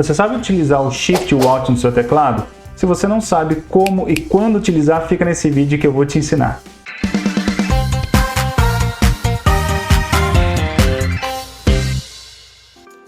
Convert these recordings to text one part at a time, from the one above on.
Você sabe utilizar o Shift e o Alt no seu teclado? Se você não sabe como e quando utilizar, fica nesse vídeo que eu vou te ensinar.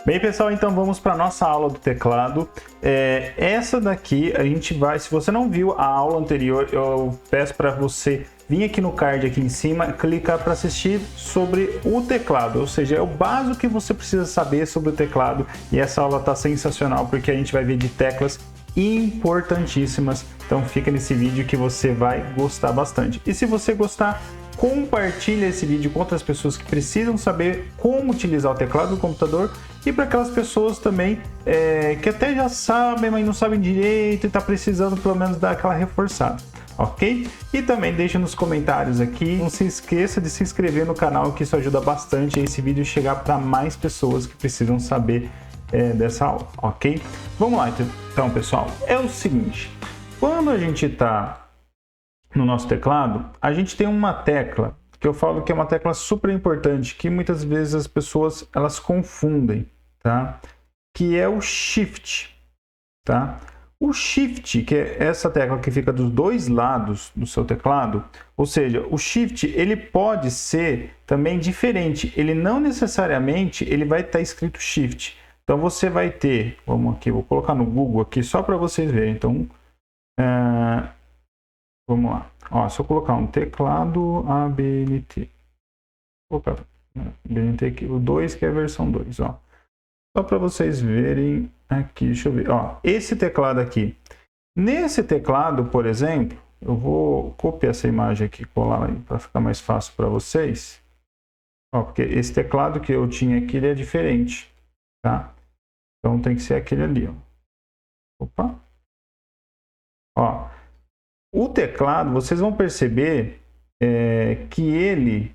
Bem, pessoal, então vamos para a nossa aula do teclado. Essa daqui a gente vai, se você não viu a aula anterior, eu peço para você vir aqui no card aqui em cima, clicar para assistir sobre o teclado, ou seja, é o básico que você precisa saber sobre o teclado, e essa aula está sensacional porque a gente vai ver de teclas importantíssimas, então fica nesse vídeo que você vai gostar bastante. E se você gostar, compartilhe esse vídeo com outras pessoas que precisam saber como utilizar o teclado do computador, e para aquelas pessoas também que até já sabem, mas não sabem direito e está precisando pelo menos dar aquela reforçada, ok? E também deixa nos comentários aqui, não se esqueça de se inscrever no canal, que isso ajuda bastante a esse vídeo chegar para mais pessoas que precisam saber dessa aula, ok? Vamos lá então, pessoal, é o seguinte, quando a gente está no nosso teclado, a gente tem uma tecla que eu falo que é uma tecla super importante, que muitas vezes as pessoas elas confundem, tá? Que é o Shift, tá? O Shift, que é essa tecla que fica dos dois lados do seu teclado, ou seja, o Shift ele pode ser também diferente, ele não necessariamente ele vai estar escrito Shift. Então você vai ter, vamos aqui, vou colocar no Google aqui só para vocês verem. Então, vamos lá. Ó, se eu colocar um teclado ABNT, vou colocar ABNT aqui, o 2 que é a versão 2, ó. Só para vocês verem aqui, deixa eu ver, ó, esse teclado aqui. Nesse teclado, por exemplo, eu vou copiar essa imagem aqui e colar aí para ficar mais fácil para vocês. Ó, porque esse teclado que eu tinha aqui, ele é diferente, tá? Então tem que ser aquele ali, ó. Opa. Ó, o teclado, vocês vão perceber que ele...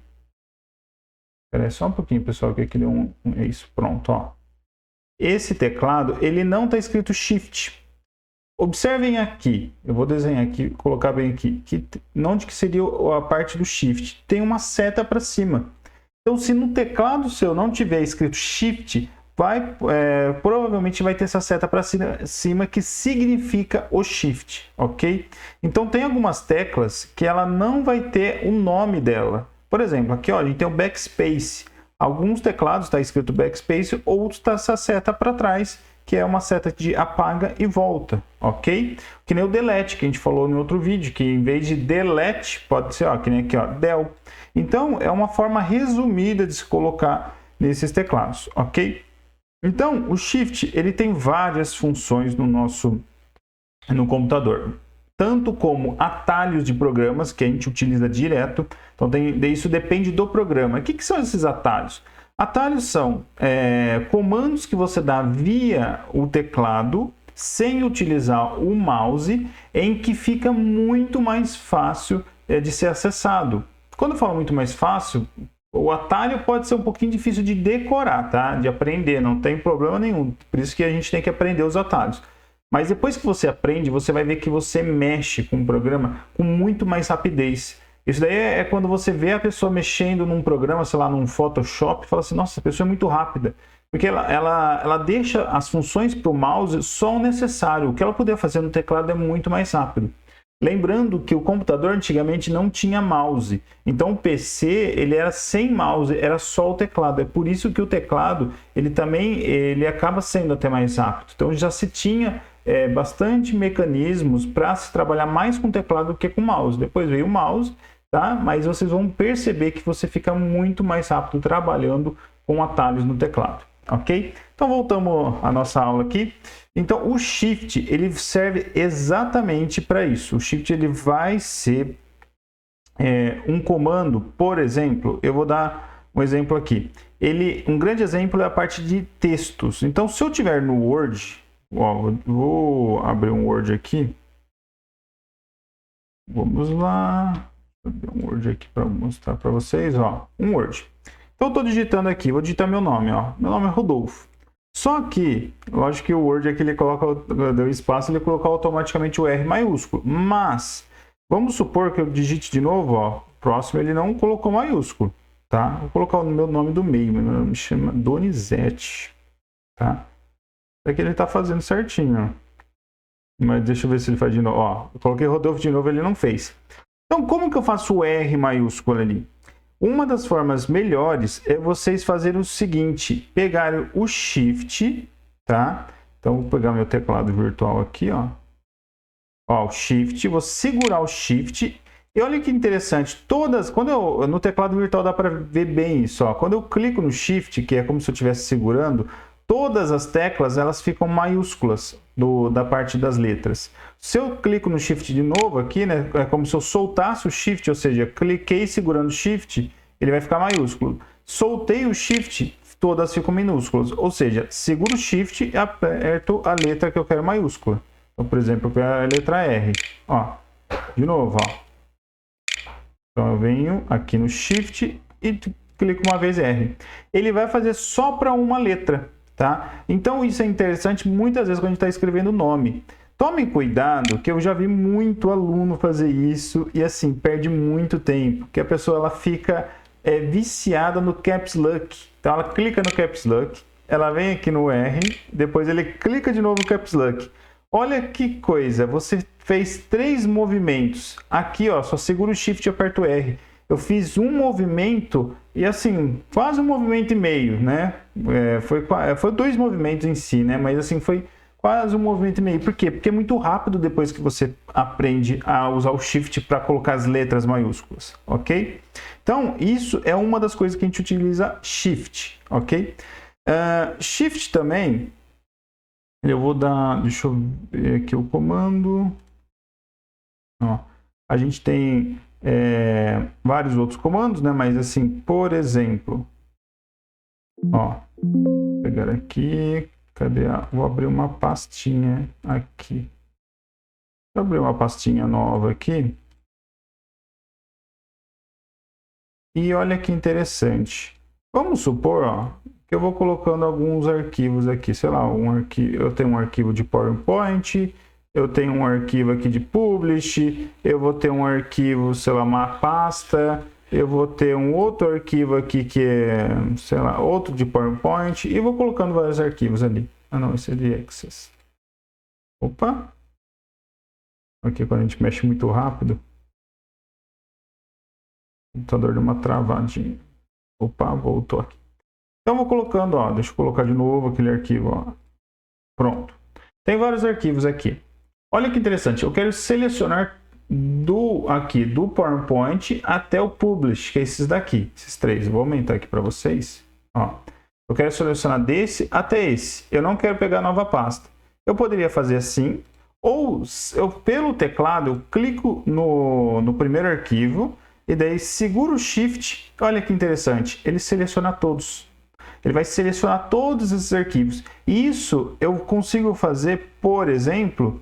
Espera aí só um pouquinho, pessoal, que aqui deu é isso, pronto, ó. Esse teclado, ele não está escrito Shift. Observem aqui, eu vou desenhar aqui, colocar bem aqui, onde que seria a parte do Shift? Tem uma seta para cima. Então, se no teclado seu não tiver escrito Shift, provavelmente vai ter essa seta para cima que significa o Shift, ok? Então tem algumas teclas que ela não vai ter o nome dela. Por exemplo, aqui ó, a gente tem o Backspace. Alguns teclados está escrito Backspace, outros está essa seta para trás, que é uma seta de apaga e volta, ok? Que nem o Delete, que a gente falou em outro vídeo, que em vez de Delete, pode ser, ó, que nem aqui, ó, Del. Então, é uma forma resumida de se colocar nesses teclados, ok? Então, o Shift ele tem várias funções no computador, tanto como atalhos de programas que a gente utiliza direto. Então, isso depende do programa. O que são esses atalhos? Atalhos são comandos que você dá via o teclado sem utilizar o mouse, em que fica muito mais fácil de ser acessado. Quando eu falo muito mais fácil, o atalho pode ser um pouquinho difícil de decorar, tá? De aprender, não tem problema nenhum. Por isso que a gente tem que aprender os atalhos. Mas depois que você aprende, você vai ver que você mexe com o programa com muito mais rapidez. Isso daí é quando você vê a pessoa mexendo num programa, sei lá, num Photoshop, e fala assim, nossa, a pessoa é muito rápida. Porque ela deixa as funções para o mouse só o necessário. O que ela puder fazer no teclado é muito mais rápido. Lembrando que o computador antigamente não tinha mouse, então o PC ele era sem mouse, era só o teclado. É por isso que o teclado ele acaba sendo até mais rápido. Então já se tinha bastante mecanismos para se trabalhar mais com teclado do que com mouse. Depois veio o mouse, tá? Mas vocês vão perceber que você fica muito mais rápido trabalhando com atalhos no teclado, ok? Então voltamos à nossa aula aqui. Então o Shift ele serve exatamente para isso. O Shift ele vai ser um comando, por exemplo, eu vou dar um exemplo aqui. Um grande exemplo é a parte de textos. Então se eu tiver no Word, ó, vou abrir um Word aqui. Vamos lá, vou abrir um Word aqui para mostrar para vocês, ó, um Word. Então eu estou digitando aqui, vou digitar meu nome, ó. Meu nome é Rodolfo. Só que, lógico que o Word aqui ele deu espaço, ele colocou automaticamente o R maiúsculo. Mas, vamos supor que eu digite de novo, ó. Próximo ele não colocou maiúsculo, tá? Vou colocar o meu nome do meio, meu nome me chama Donizete, tá? É que ele está fazendo certinho. Mas deixa eu ver se ele faz de novo. Ó, eu coloquei Rodolfo de novo, ele não fez. Então, como que eu faço o R maiúsculo ali? Uma das formas melhores é vocês fazerem o seguinte: pegarem o Shift, tá? Então, vou pegar meu teclado virtual aqui, ó. Ó, o Shift, vou segurar o Shift. E olha que interessante, no teclado virtual dá para ver bem isso, ó. Quando eu clico no Shift, que é como se eu estivesse segurando, todas as teclas elas ficam maiúsculas da parte das letras. Se eu clico no Shift de novo aqui, né, é como se eu soltasse o Shift, ou seja, cliquei segurando o Shift, ele vai ficar maiúsculo. Soltei o Shift, todas ficam minúsculas, ou seja, seguro o Shift e aperto a letra que eu quero maiúscula. Então, por exemplo, eu quero a letra R. Ó, de novo, ó. Então eu venho aqui no Shift e clico uma vez R. Ele vai fazer só para uma letra, tá? Então isso é interessante muitas vezes quando a gente está escrevendo o nome. Tome cuidado, que eu já vi muito aluno fazer isso e assim, perde muito tempo, que a pessoa ela fica viciada no Caps Lock. Então ela clica no Caps Lock, ela vem aqui no R, depois ele clica de novo no Caps Lock. Olha que coisa, você fez 3 movimentos. Aqui, ó, só segura o Shift e aperto R. Eu fiz um movimento e assim, quase um movimento e meio, né? Foi 2 movimentos em si, né? Mas assim, foi quase um movimento e meio. Por quê? Porque é muito rápido depois que você aprende a usar o Shift para colocar as letras maiúsculas, ok? Então, isso é uma das coisas que a gente utiliza Shift, ok? Shift também... Eu vou dar, deixa eu ver aqui o comando. Ó, a gente tem vários outros comandos, né? Mas assim, por exemplo, ó, vou pegar aqui, vou abrir uma pastinha aqui. Vou abrir uma pastinha nova aqui. E olha que interessante. Vamos supor, ó, que eu vou colocando alguns arquivos aqui, sei lá, eu tenho um arquivo de PowerPoint, eu tenho um arquivo aqui de Publish, eu vou ter um arquivo, sei lá, uma pasta, eu vou ter um outro arquivo aqui que é, sei lá, outro de PowerPoint, e vou colocando vários arquivos ali. Ah não, esse é de Access. Opa! Aqui quando a gente mexe muito rápido, o computador deu uma travadinha. Opa, voltou aqui. Então, vou colocando, ó, deixa eu colocar de novo aquele arquivo, ó. Pronto. Tem vários arquivos aqui. Olha que interessante, eu quero selecionar do PowerPoint até o Publish, que é esses daqui, esses 3. Eu vou aumentar aqui para vocês. Ó. Eu quero selecionar desse até esse. Eu não quero pegar nova pasta. Eu poderia fazer assim, ou pelo teclado, eu clico no primeiro arquivo, e daí seguro o Shift. Olha que interessante, ele seleciona todos. Ele vai selecionar todos esses arquivos. Isso eu consigo fazer, por exemplo,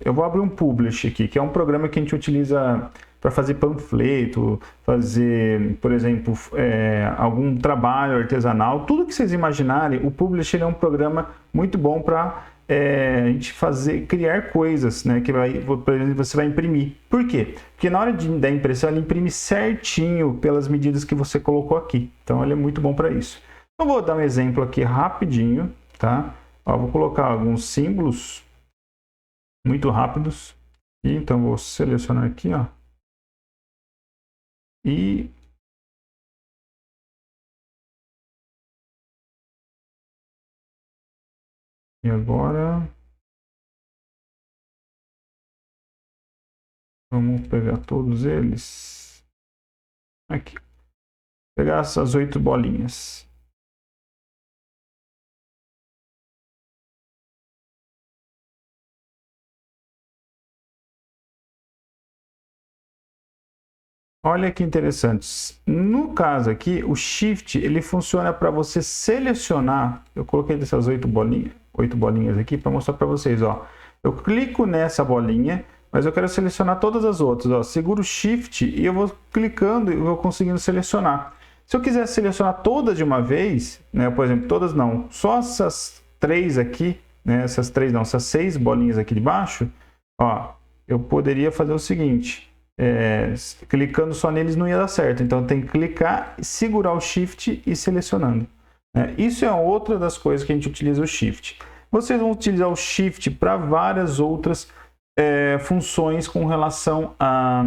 eu vou abrir um Publish aqui, que é um programa que a gente utiliza para fazer panfleto, fazer, por exemplo, algum trabalho artesanal. Tudo que vocês imaginarem, o Publish é um programa muito bom para a gente criar coisas, né? Que por exemplo, você vai imprimir. Por quê? Porque na hora da impressão, ele imprime certinho pelas medidas que você colocou aqui. Então, ele é muito bom para isso. Eu vou dar um exemplo aqui rapidinho, tá? Ó, vou colocar alguns símbolos muito rápidos. Então, vou selecionar aqui, ó. E agora vamos pegar todos eles aqui. Pegar essas 8 bolinhas. Olha que interessante. No caso aqui, o Shift ele funciona para você selecionar. Eu coloquei dessas 8 bolinhas aqui para mostrar para vocês. Ó. Eu clico nessa bolinha, mas eu quero selecionar todas as outras. Ó. Seguro o Shift e eu vou clicando e vou conseguindo selecionar. Se eu quiser selecionar todas de uma vez, né, por exemplo, todas não, só essas 3 aqui, né, essas 6 bolinhas aqui de baixo, ó, eu poderia fazer o seguinte. Clicando só neles não ia dar certo, então tem que clicar, segurar o Shift e ir selecionando. né? Isso é outra das coisas que a gente utiliza o Shift. Vocês vão utilizar o Shift para várias outras funções com relação a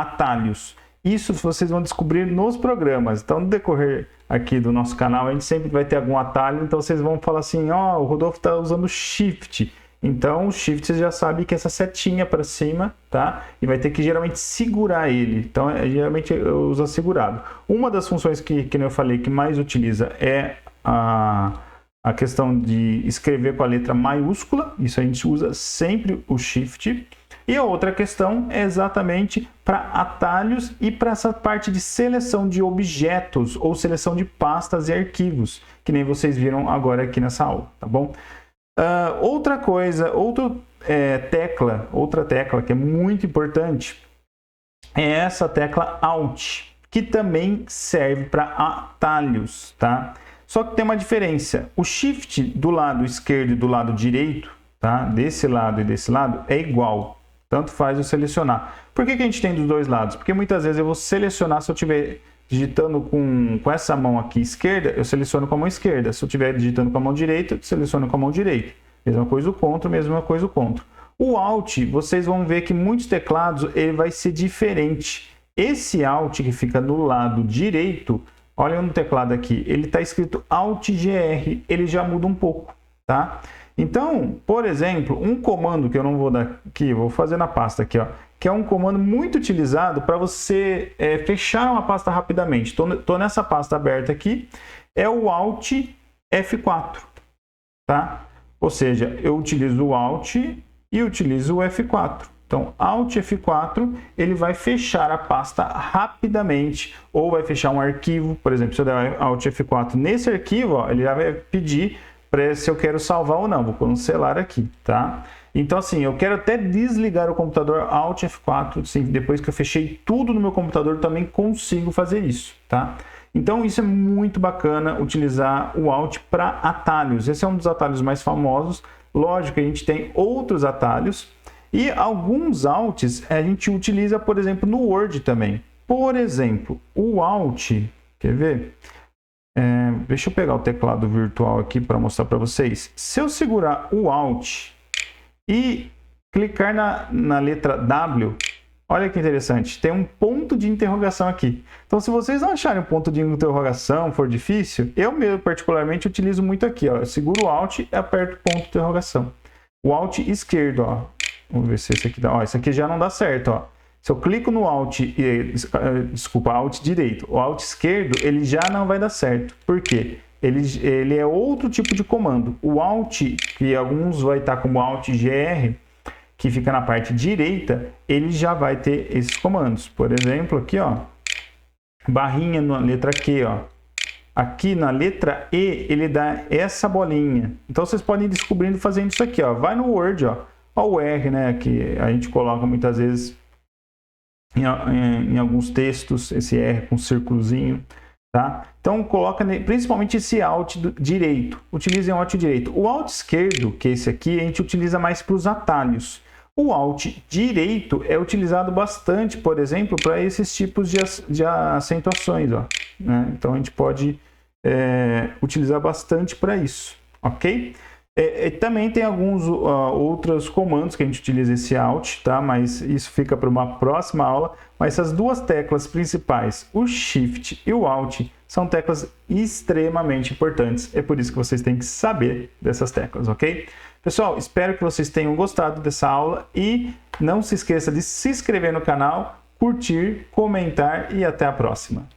atalhos. Isso vocês vão descobrir nos programas. Então, no decorrer aqui do nosso canal, a gente sempre vai ter algum atalho. Então, vocês vão falar assim, ó, o Rodolfo está usando Shift. Então, o Shift você já sabe que é essa setinha para cima, tá? E vai ter que geralmente segurar ele. Então, geralmente eu uso segurado. Uma das funções que eu falei que mais utiliza é a questão de escrever com a letra maiúscula. Isso a gente usa sempre o Shift. E a outra questão é exatamente para atalhos e para essa parte de seleção de objetos ou seleção de pastas e arquivos, que nem vocês viram agora aqui nessa aula, tá bom? Outra coisa, outra tecla que é muito importante é essa tecla Alt, que também serve para atalhos, tá? Só que tem uma diferença. O Shift do lado esquerdo e do lado direito, tá? Desse lado e desse lado, é igual. Tanto faz eu selecionar. Por que a gente tem dos dois lados? Porque muitas vezes eu vou selecionar, se eu estiver digitando com essa mão aqui esquerda, eu seleciono com a mão esquerda. Se eu estiver digitando com a mão direita, eu seleciono com a mão direita. Mesma coisa o CTRL, mesma coisa o CTRL. O Alt, vocês vão ver que muitos teclados ele vai ser diferente. Esse Alt que fica no lado direito, olha no teclado aqui, ele está escrito Alt GR, ele já muda um pouco, tá? Então, por exemplo, um comando que eu não vou dar aqui, vou fazer na pasta aqui, ó, que é um comando muito utilizado para você fechar uma pasta rapidamente. Estou nessa pasta aberta aqui, é o Alt F4, tá? Ou seja, eu utilizo o Alt e utilizo o F4. Então, Alt F4, ele vai fechar a pasta rapidamente, ou vai fechar um arquivo. Por exemplo, se eu der Alt F4 nesse arquivo, ó, ele já vai pedir se eu quero salvar ou não. Vou cancelar aqui, tá? Então, assim, eu quero até desligar o computador, Alt F4, assim, depois que eu fechei tudo no meu computador, também consigo fazer isso, tá? Então, isso é muito bacana, utilizar o Alt para atalhos. Esse é um dos atalhos mais famosos. Lógico que a gente tem outros atalhos. E alguns Alts a gente utiliza, por exemplo, no Word também. Por exemplo, o Alt, quer ver? Deixa eu pegar o teclado virtual aqui para mostrar para vocês. Se eu segurar o Alt e clicar na letra W, olha que interessante, tem um ponto de interrogação aqui. Então, se vocês não acharem um ponto de interrogação, for difícil, eu mesmo particularmente utilizo muito aqui. Ó. Eu seguro o Alt e aperto o ponto de interrogação. O Alt esquerdo, ó. Vamos ver se esse aqui dá. Ó, esse aqui já não dá certo, ó. Se eu clico no Alt, Alt direito, o Alt esquerdo, ele já não vai dar certo. Por quê? Ele é outro tipo de comando. O Alt, que alguns vai estar como Alt GR, que fica na parte direita, ele já vai ter esses comandos. Por exemplo, aqui, ó, barrinha na letra Q, ó. Aqui na letra E, ele dá essa bolinha. Então, vocês podem ir descobrindo fazendo isso aqui, ó. Vai no Word, ó. Ó o R, né, que a gente coloca muitas vezes em alguns textos, esse R com um círculozinho, tá? Então, coloca principalmente esse Alt direito. Utilizem o Alt direito. O Alt esquerdo, que é esse aqui, a gente utiliza mais para os atalhos. O Alt direito é utilizado bastante, por exemplo, para esses tipos de acentuações, ó, né? Então, a gente pode utilizar bastante para isso, ok? Também tem alguns outros comandos que a gente utiliza esse Alt, tá? Mas isso fica para uma próxima aula. Mas essas duas teclas principais, o Shift e o Alt, são teclas extremamente importantes. É por isso que vocês têm que saber dessas teclas, ok? Pessoal, espero que vocês tenham gostado dessa aula e não se esqueça de se inscrever no canal, curtir, comentar e até a próxima.